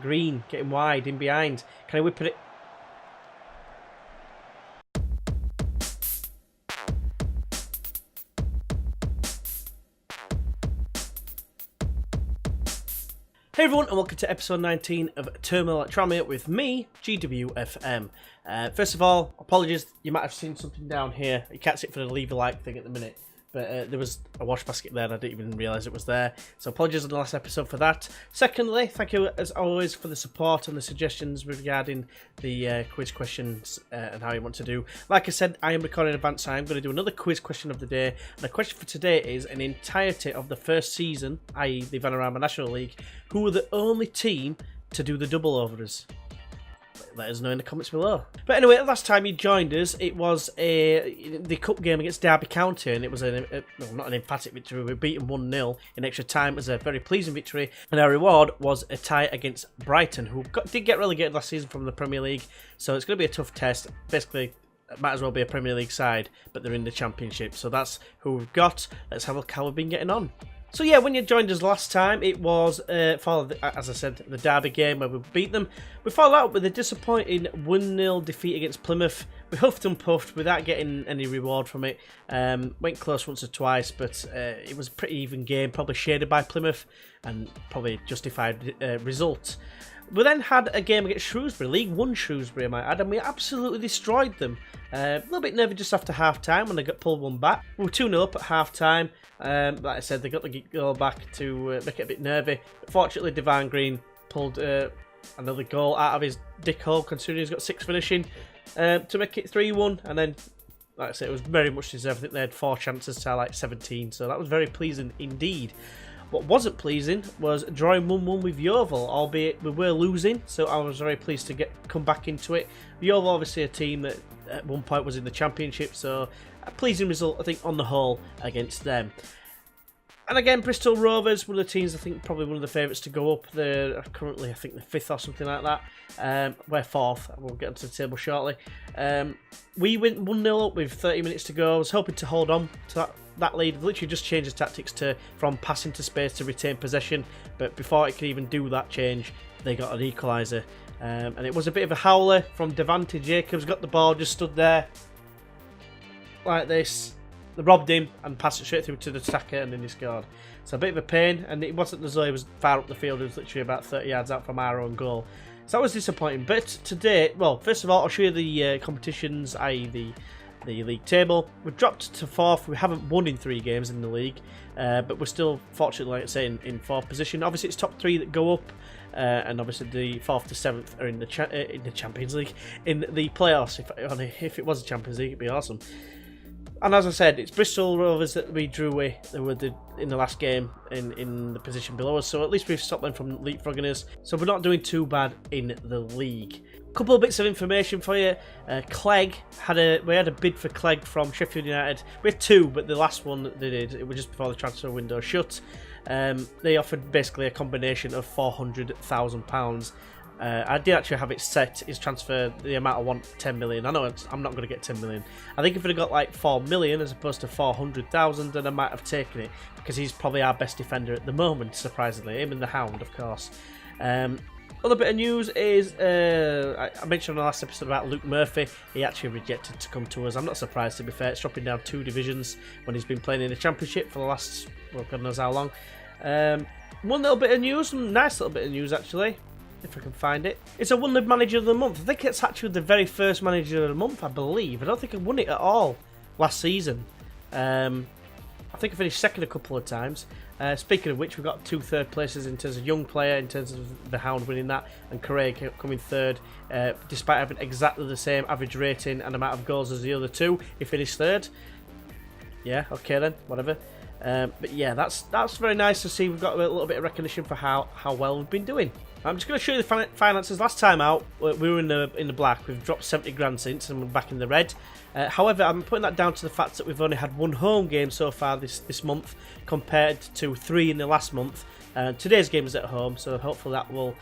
Green getting wide in behind. Can he whip it? Hey everyone, and welcome to episode 19 of Turmoil at Tranmere with me, GWFM. First of all, apologies, you might have seen something down here. You can't see it for the leave a like thing at the minute, but there was a wash basket there and I didn't even realise it was there. So apologies on the last episode for that. Secondly, thank you as always for the support and the suggestions regarding the quiz questions and how you want to do. Like I said, I am recording in advance, so I'm going to do another quiz question of the day. And the question for today is an entirety of the first season, i.e. the Vanarama National League. Who were the only team to do the double overs? Let us know in the comments below. But anyway, the last time you joined us, it was the cup game against Derby County, and it was not an emphatic victory. We were beaten 1-0 in extra time. It was a very pleasing victory, and our reward was a tie against Brighton, who did get relegated last season from the Premier League, so it's going to be a tough test. Basically, it might as well be a Premier League side, but they're in the Championship, so that's who we've got. Let's have a look how we've been getting on. So yeah, when you joined us last time, it was, as I said, the Derby game where we beat them. We followed out with a disappointing 1-0 defeat against Plymouth. We huffed and puffed without getting any reward from it. Went close once or twice, but it was a pretty even game, probably shaded by Plymouth, and probably justified result. We then had a game against Shrewsbury, League One Shrewsbury, I might add, and we absolutely destroyed them. A little bit nervy just after half-time when they got pulled one back. We were 2-0 up at half-time. Like I said, they got the goal back to make it a bit nervy. But fortunately, Devine Green pulled another goal out of his dick hole, considering he's got 6 finishing, to make it 3-1. And then, like I said, it was very much deserved. I think they had 4 chances to like 17, so that was very pleasing indeed. What wasn't pleasing was drawing 1-1 with Yeovil, albeit we were losing, so I was very pleased to come back into it. Yeovil, obviously a team that at one point was in the Championship, so a pleasing result, I think, on the whole, against them. And again, Bristol Rovers, one of the teams I think probably one of the favourites to go up. They're currently, I think, the 5th or something like that. We're 4th. We'll get onto the table shortly. We went 1-0 up with 30 minutes to go. I was hoping to hold on to that lead. We've literally just changed the tactics from passing to space to retain possession. But before it could even do that change, they got an equaliser. And it was a bit of a howler from Devante Jacobs. Got the ball, just stood there like this. They robbed him and passed it straight through to the attacker, and then he scored. So a bit of a pain, and it wasn't as though he was far up the field. It was literally about 30 yards out from our own goal. So that was disappointing. But today, well, first of all, I'll show you the competitions, i.e. the league table. We've dropped to 4th. We haven't won in 3 games in the league, but we're still, fortunately, like I say, in 4th position. Obviously, it's top 3 that go up, and obviously the 4th to 7th are in the Champions League, in the playoffs. If it was a Champions League, it'd be awesome. And as I said, it's Bristol Rovers that we drew with. They were in the last game in the position below us, so at least we've stopped them from leapfrogging us. So we're not doing too bad in the league. A couple of bits of information for you. Clegg we had a bid for Clegg from Sheffield United. We had 2, but the last one that they did, it was just before the transfer window shut. They offered basically a combination of £400,000. I did actually have it set, his transfer, the amount I want, 10 million. I know I'm not going to get 10 million. I think if it had got like 4 million as opposed to 400,000, then I might have taken it, because he's probably our best defender at the moment, surprisingly. Him and the Hound, of course. Other bit of news is, I mentioned on the last episode about Luke Murphy. He actually rejected to come to us. I'm not surprised, to be fair. It's dropping down 2 divisions when he's been playing in the Championship for the last, well, God knows how long. One little bit of news, nice little bit of news actually, if I can find it. It's a One League Manager of the Month. I think it's actually the very first Manager of the Month, I believe. I don't think I won it at all last season. I think I finished 2nd a couple of times. Speaking of which, we've got 2 third places in terms of young player, in terms of the Hound winning that, and Craig coming 3rd. Despite having exactly the same average rating and amount of goals as the other 2, he finished 3rd. Yeah, okay then, whatever. But yeah, that's very nice to see. We've got a little bit of recognition for how well we've been doing. I'm just going to show you the finances. Last time out, we were in the black. We've dropped 70 grand since, and we're back in the red. However, I'm putting that down to the fact that we've only had 1 home game so far this month, compared to 3 in the last month. Today's game is at home, so hopefully that will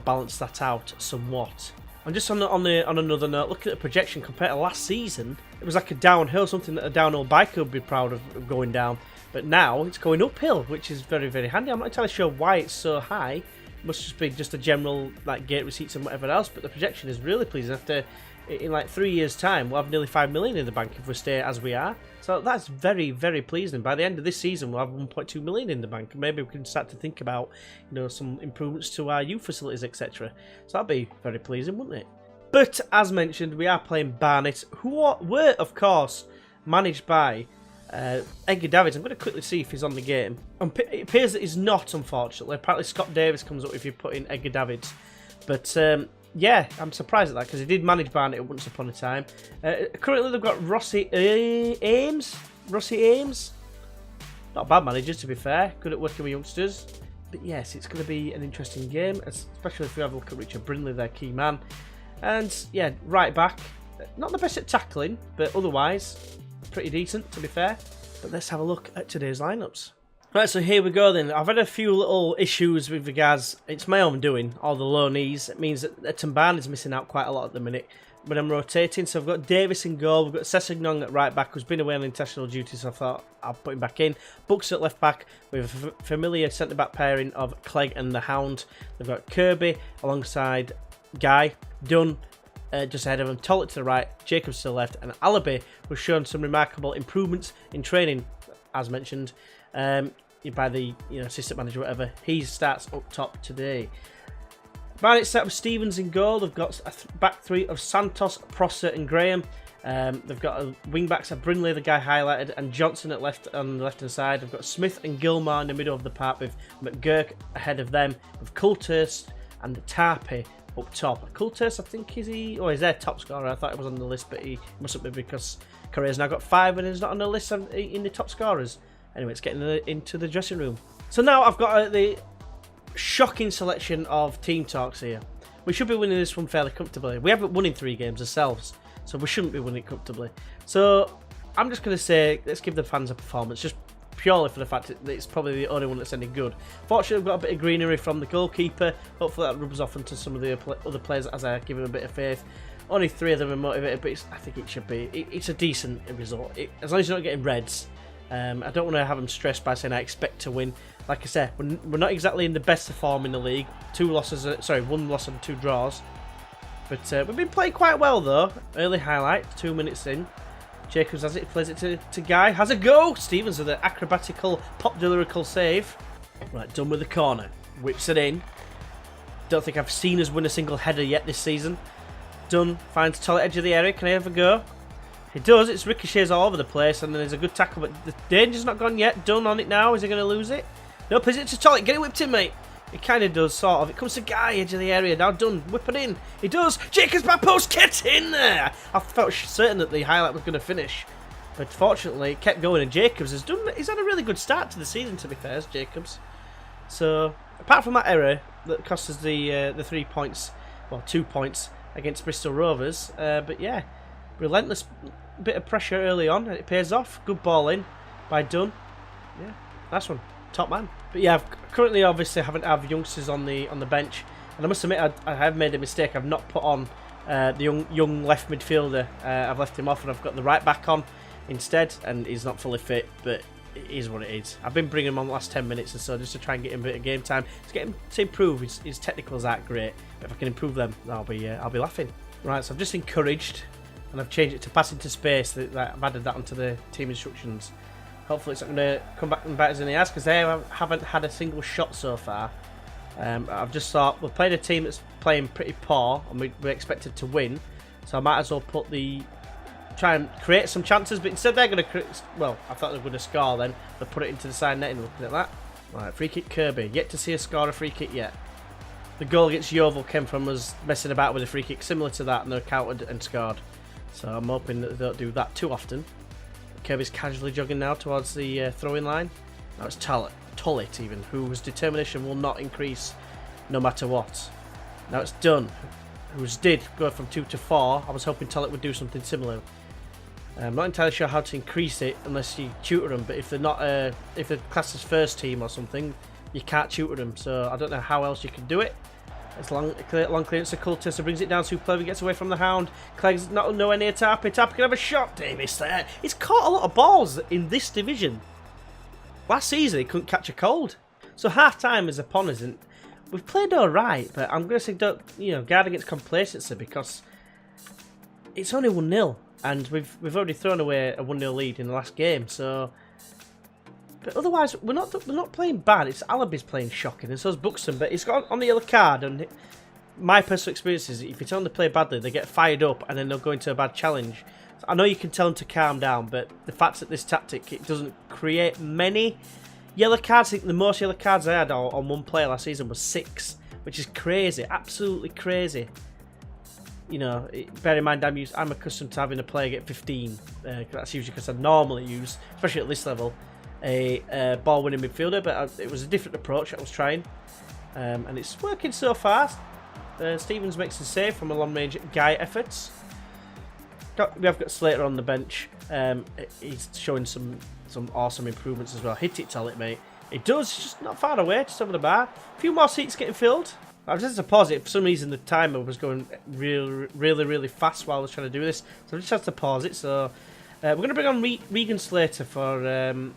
balance that out somewhat. And just on another note, looking at the projection compared to last season, it was like a downhill, something that a downhill biker would be proud of going down. But now it's going uphill, which is very, very handy. I'm not entirely sure why it's so high. must just be just a general like gate receipts and whatever else. But the projection is really pleasing. After in like 3 years' time, we'll have nearly 5 million in the bank if we stay as we are. So that's very, very pleasing. By the end of this season, we'll have 1.2 million in the bank. Maybe we can start to think about, some improvements to our youth facilities, etc. So that'd be very pleasing, wouldn't it? But as mentioned, we are playing Barnet, who were, of course, managed by Edgar Davids. I'm going to quickly see if he's on the game. It appears that he's not, unfortunately. Apparently Scott Davis comes up if you put in Edgar Davids. But yeah, I'm surprised at that because he did manage Barnet once upon a time. Currently they've got Rossi Ames. Not a bad manager, to be fair. Good at working with youngsters. But yes, it's going to be an interesting game, especially if we have a look at Richard Brindley, their key man. And yeah, right back. Not the best at tackling, but otherwise pretty decent, to be fair. But let's have a look at today's lineups. Right, so here we go then. I've had a few little issues with regards, it's my own doing, all the low knees. It means that Tamban is missing out quite a lot at the minute when I'm rotating. So I've got Davis in goal, we've got Sessegnon at right back, who's been away on international duty, so I thought I'll put him back in. Bucks at left back with a familiar centre back pairing of Clegg and the Hound. They've got Kirby alongside Guy, Dunn just ahead of him, Tollett to the right, Jacobs to the left, and Alabi was shown some remarkable improvements in training, as mentioned, by the assistant manager, whatever. He starts up top today. Barnet start with Stevens in goal. They've got a back three of Santos, Prosser, and Graham. They've got wing backs of Brindley, the guy highlighted, and Johnson at on the left hand side. They've got Smith and Gilmore in the middle of the park with McGurk ahead of them, with Coulthurst and Tarpey up top. Coulthurst, I think, is their top scorer? I thought it was on the list, but he mustn't be because Correa's now got 5 and he's not on the list in the top scorers. Anyway, it's getting into the dressing room. So now I've got the shocking selection of team talks here. We should be winning this one fairly comfortably. We haven't won in 3 games ourselves, so we shouldn't be winning it comfortably. So I'm just going to say, let's give the fans a performance, just purely for the fact that it's probably the only one that's any good. Fortunately, we've got a bit of greenery from the goalkeeper. Hopefully that rubs off onto some of the other players as I give them a bit of faith. Only 3 of them are motivated, but I think it should be. It's a decent result. As long as you're not getting reds. I don't want to have them stressed by saying I expect to win. Like I said, we're not exactly in the best of form in the league. 1 loss and 2 draws. But we've been playing quite well though. Early highlight, 2 minutes in. Jacobs has it, plays it to Guy. Has a go! Stevens with an acrobatical, pop-lyrical save. Right, done with the corner. Whips it in. Don't think I've seen us win a single header yet this season. Dunn finds Tollett edge of the area. Can I have a go? He does. It's ricochets all over the place, and then there's a good tackle, but the danger's not gone yet. Dunn on it now. Is he going to lose it? No, plays it to Tollett. Get it whipped in, mate. It kind of does, sort of. It comes to Guy, edge of the area. Now Dunn, whip it in. He does. Jacobs back post. Get in there. I felt certain that the highlight was going to finish, but fortunately it kept going, and Jacobs has done. He's had a really good start to the season, to be fair, Jacobs. So apart from that error that cost us the 3 points, well, 2 points against Bristol Rovers, but yeah, relentless bit of pressure early on, and it pays off. Good ball in by Dunn. Yeah, nice one. Top man. But yeah, I've currently obviously haven't have youngsters on the bench, and I must admit I have made a mistake. I've not put on the young left midfielder. I've left him off, and I've got the right back on instead, and he's not fully fit, but it is what it is. I've been bringing him on the last 10 minutes or so just to try and get him a bit of game time, to get him to improve. His technicals aren't great, but if I can improve them, I'll be laughing. Right, so I've just encouraged, and I've changed it to pass into space. I've added that onto the team instructions. Hopefully it's not going to come back and bite us in the ass, because they haven't had a single shot so far. I've just thought, we're playing a team that's playing pretty poor, and we're expected to win, so I might as well try and create some chances, but instead they're going to create. Well, I thought they were going to score then. They put it into the side netting, looking at that. Right, free kick Kirby. Yet to see us score a free kick yet. The goal against Yeovil came from us messing about with a free kick similar to that, and they're countered and scored. So I'm hoping that they don't do that too often. Kirby's casually jogging now towards the throwing line. Now it's Tollett even, whose determination will not increase no matter what. Now it's Dunn, whose did go from 2 to 4. I was hoping Tollett would do something similar. I'm not entirely sure how to increase it unless you tutor them, but if they're not, if they're classed as first team or something, you can't tutor them. So I don't know how else you can do it. It's long clearance to Coulthurst, brings it down to Plevy, gets away from the Hound. Clegg's not nowhere near Tarpey. Tarpey can have a shot. Davis there. He's caught a lot of balls in this division. Last season he couldn't catch a cold. So half time is upon us, and we've played all right, but I'm going to say don't guard against complacency because it's only 1-0, and we've already thrown away a 1-0 lead in the last game. So, but otherwise we're not playing bad. It's Alabi's playing shocking, and so is Buxton. But he's got on the yellow card, and my personal experience is if you tell them to play badly, they get fired up, and then they'll go into a bad challenge. So I know you can tell them to calm down, but the fact that this tactic it doesn't create many yellow cards. I think the most yellow cards I had on one player last season was 6, which is crazy, absolutely crazy. Bear in mind I'm accustomed to having a player get 15. That's usually because I normally use, especially at this level, a ball-winning midfielder. But it was a different approach I was trying, and it's working so far. Stevens makes a save from a long-range guy efforts. We have got Slater on the bench. He's showing some awesome improvements as well. Hit it, tell it, mate. It does, just not far away, just over the bar. A few more seats getting filled. I was just to pause it. For some reason, the timer was going really fast while I was trying to do this. So I just had to pause it. So we're going to bring on Regan Slater for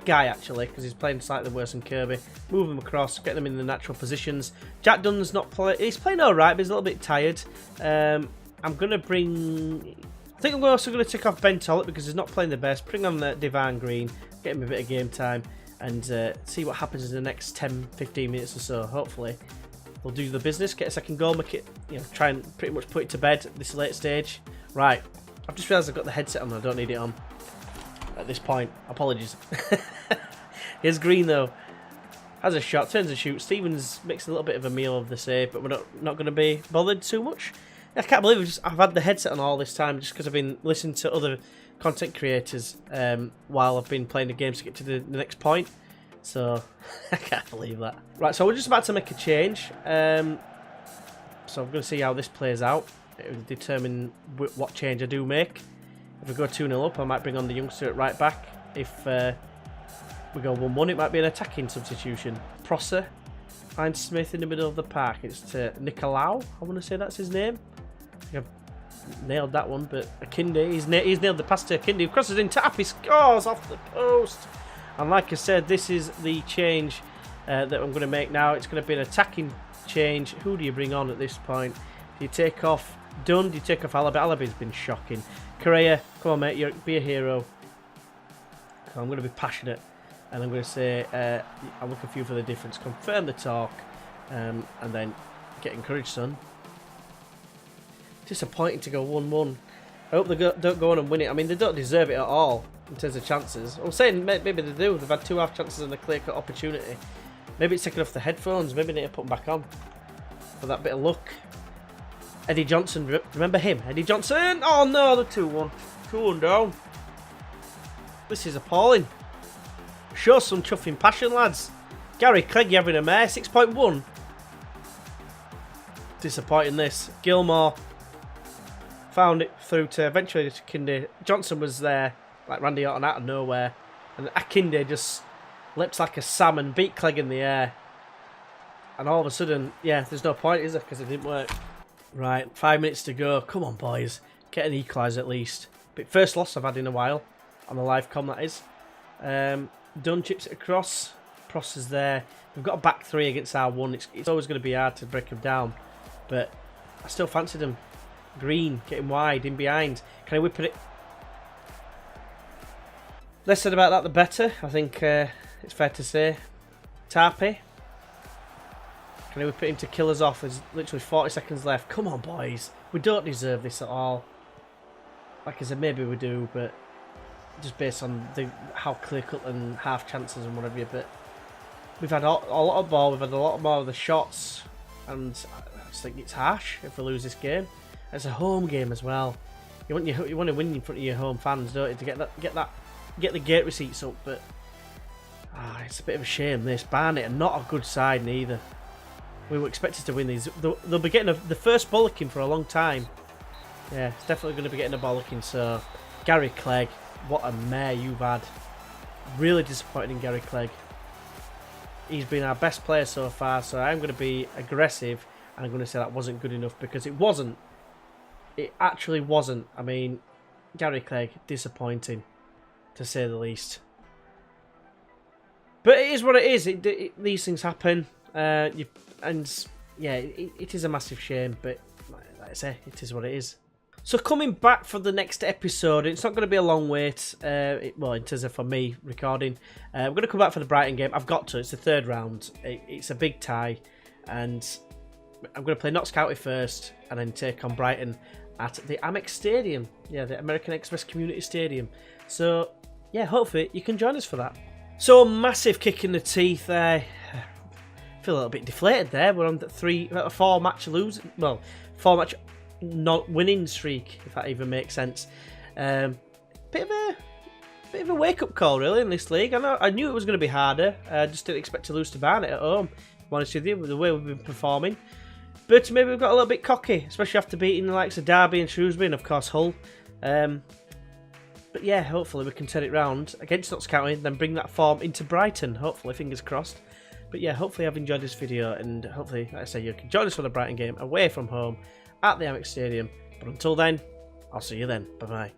Guy, actually, because he's playing slightly worse than Kirby. Move him across, get them in the natural positions. Jack Dunn's not playing. He's playing all right, but he's a little bit tired. I'm going to bring... I think I'm also going to take off Ben Tollett because he's not playing the best. Bring on Divine Green, get him a bit of game time, and see what happens in the next 10-15 minutes or so. Hopefully, we'll do the business, get a second goal, make it, try and pretty much put it to bed at this late stage. Right, I've just realised I've got the headset on. I don't need it on at this point. Apologies. Here's Green though. Has a shot, turns and shoots. Stevens makes a little bit of a meal of the save, but we're not going to be bothered too much. I can't believe I've had the headset on all this time just because I've been listening to other content creators while I've been playing the games to get to the next point. So, I can't believe that. Right, so we're just about to make a change. So I'm going to see how this plays out. It will determine what change I do make. If we go 2-0 up, I might bring on the youngster at right back. If we go 1-1, it might be an attacking substitution. Prosser finds Smith in the middle of the park. It's to Nicolau, I want to say that's his name. I think I've nailed that one, but Akinde, he's nailed the pass to Akinde, who crosses in tap, he scores off the post. And like I said, this is the change that I'm going to make now. It's going to be an attacking change. Who do you bring on at this point? Do you take off Dunn? Do you take off Alabi? Alabi's been shocking. Correa, come on mate, be a hero. So I'm going to be passionate, and I'm going to say I'm looking for you for the difference. Confirm the talk, and then get encouraged, son. Disappointing to go 1-1. I hope they don't go on and win it. I mean, they don't deserve it at all in terms of chances. I'm saying maybe they do. They've had 2 half chances and a clear-cut opportunity. Maybe it's taking off the headphones. Maybe they need to put them back on for that bit of luck. Eddie Johnson, remember him? Eddie Johnson! Oh no, the 2-1. 2-1 down. This is appalling. Show some chuffing passion, lads. Gary Clegg, you having a mare? 6.1. Disappointing this. Gilmore found it through to eventually to Akinde. Johnson was there, like Randy Orton out of nowhere. And Akinde just leapt like a salmon, beat Clegg in the air. And all of a sudden, yeah, there's no point, is there? Because it didn't work. Right, 5 minutes to go. Come on, boys. Get an equaliser at least. But first loss I've had in a while. On the live com, that is. Dunn chips it across. Prosser's there. We've got a back 3 against our 1. It's always going to be hard to break them down. But I still fancied them. Green, getting wide, in behind. Can I whip it? Less said about that, the better. I think it's fair to say. Tarpey. Can I whip it in to kill us off? There's literally 40 seconds left. Come on, boys. We don't deserve this at all. Like I said, maybe we do, but just based on how clear-cut and half chances and whatever. But we've had a lot of ball. We've had a lot more of the shots. And I just think it's harsh if we lose this game. It's a home game as well. You want to win in front of your home fans, don't you? To get the gate receipts up. But it's a bit of a shame. This Barnet are not a good side neither. We were expected to win these. They'll be getting the first bollocking for a long time. Yeah, it's definitely going to be getting a bollocking. So Gary Clegg, what a mare you've had. Really disappointed in Gary Clegg. He's been our best player so far. So I'm going to be aggressive, and I'm going to say that wasn't good enough because it wasn't. It actually wasn't. I mean, Gary Clegg, disappointing, to say the least. But it is what it is. These things happen. Yeah, it is a massive shame, but like I say, it is what it is. So coming back for the next episode, it's not going to be a long wait. Well, in terms of for me recording, we're going to come back for the Brighton game. I've got to. It's the third round. It's a big tie, and I'm going to play Notts County first, and then take on Brighton at the Amex Stadium. Yeah, the American Express Community Stadium. So yeah, hopefully you can join us for that. So massive kick in the teeth there. I feel a little bit deflated there. We're on a 4 match not winning streak, if that even makes sense. Bit of a wake up call really in this league. I knew it was going to be harder. I just didn't expect to lose to Barnet at home. Honest with you, with the way we've been performing, but maybe we've got a little bit cocky, especially after beating the likes of Derby and Shrewsbury and of course Hull. But yeah, hopefully we can turn it round against Notts County, then bring that form into Brighton. Hopefully, fingers crossed. But yeah, hopefully I've enjoyed this video, and hopefully, like I say, you can join us for the Brighton game away from home at the Amex Stadium. But until then, I'll see you then. Bye bye.